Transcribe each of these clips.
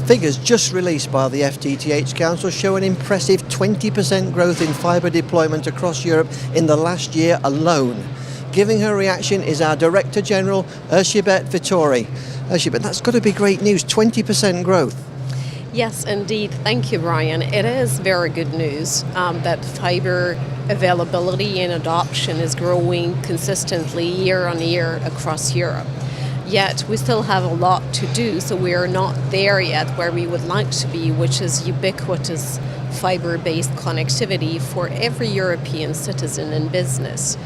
Figures just released by the FTTH Council show an impressive 20% growth in fibre deployment across Europe in the last year alone. Giving her reaction is our Director General, Erzsébet Fitori. Erzsébet, that's got to be great news, 20% growth. Yes, indeed. Thank you, Brian. It is very good news that fibre availability and adoption is growing consistently year on year across Europe. Yet we still have a lot to do, so we are not there yet where we would like to be, which is ubiquitous fibre-based connectivity for every European citizen and business.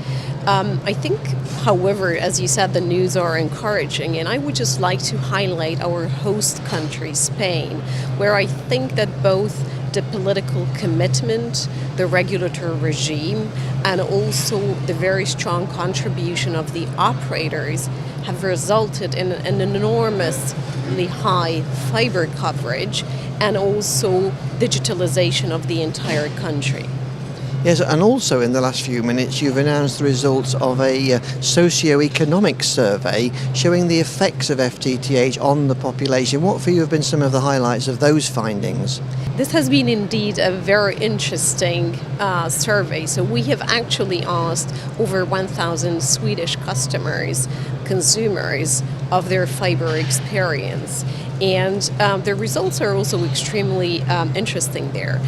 I think, however, as you said, the news are encouraging, and I would just like to highlight our host country, Spain, where I think that both the political commitment, the regulatory regime, and also the very strong contribution of the operators have resulted in an enormously high fibre coverage and also digitalization of the entire country. Yes, and also in the last few minutes you've announced the results of a socio-economic survey showing the effects of FTTH on the population. What for you have been some of the highlights of those findings? This has been indeed a very interesting survey. So we have actually asked over 1,000 Swedish customers, consumers, of their fibre experience. And the results are also extremely interesting there.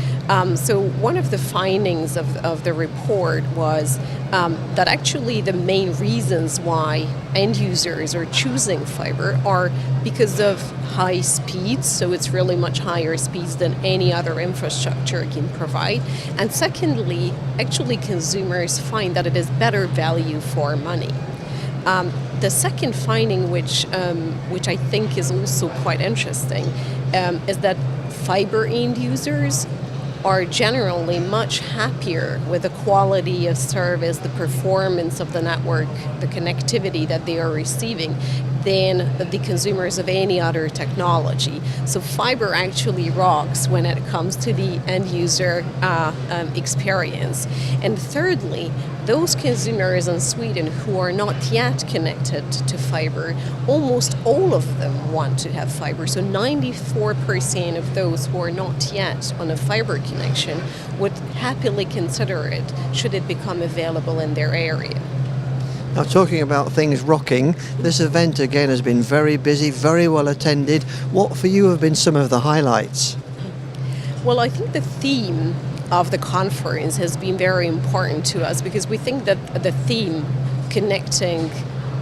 So one of the findings of the report was that actually the main reasons why end users are choosing fibre are because of high speeds, so it's really much higher speeds than any other infrastructure can provide. And secondly, actually consumers find that it is better value for money. The second finding, which I think is also quite interesting, is that fibre end users are generally much happier with the quality of service, the performance of the network, the connectivity that they are receiving than the consumers of any other technology. So fibre actually rocks when it comes to the end user experience. And thirdly, those consumers in Sweden who are not yet connected to fibre, almost all of them want to have fibre. So 94% of those who are not yet on a fibre connection would happily consider it should it become available in their area. Now, talking about things rocking, this event again has been very busy, very well attended. What for you have been some of the highlights? Well, I think the theme of the conference has been very important to us because we think that the theme connecting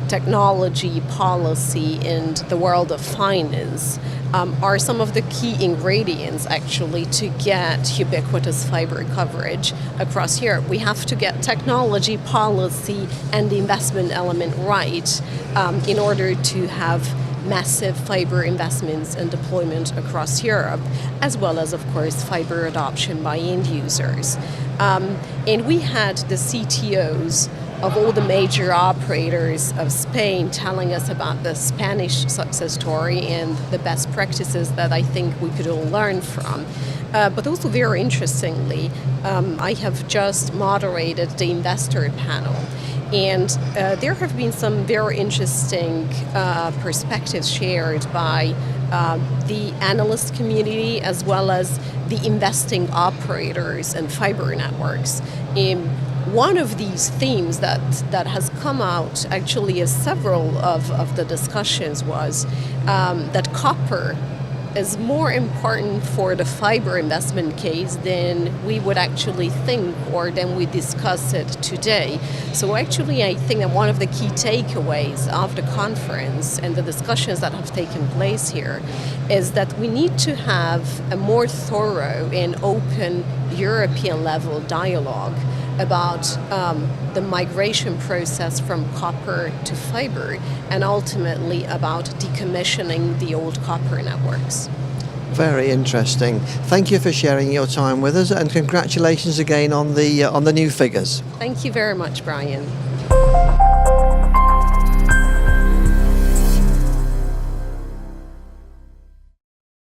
technology, policy, and the world of finance are some of the key ingredients actually to get ubiquitous fibre coverage across Europe. We have to get technology, policy, and the investment element right in order to have massive fibre investments and deployment across Europe, as well as, of course, fibre adoption by end users. And we had the CTOs of all the major operators of Spain telling us about the Spanish success story and the best practices that I think we could all learn from. But also very interestingly, I have just moderated the investor panel. And there have been some very interesting perspectives shared by the analyst community as well as the investing operators and fibre networks. One of these themes that has come out actually as several of the discussions was that copper is more important for the fibre investment case than we would actually think or than we discuss it today. So actually I think that one of the key takeaways of the conference and the discussions that have taken place here is that we need to have a more thorough and open European level dialogue about the migration process from copper to fibre and ultimately about decommissioning the old copper networks. Very interesting. Thank you for sharing your time with us and congratulations again on the new figures. Thank you very much, Brian.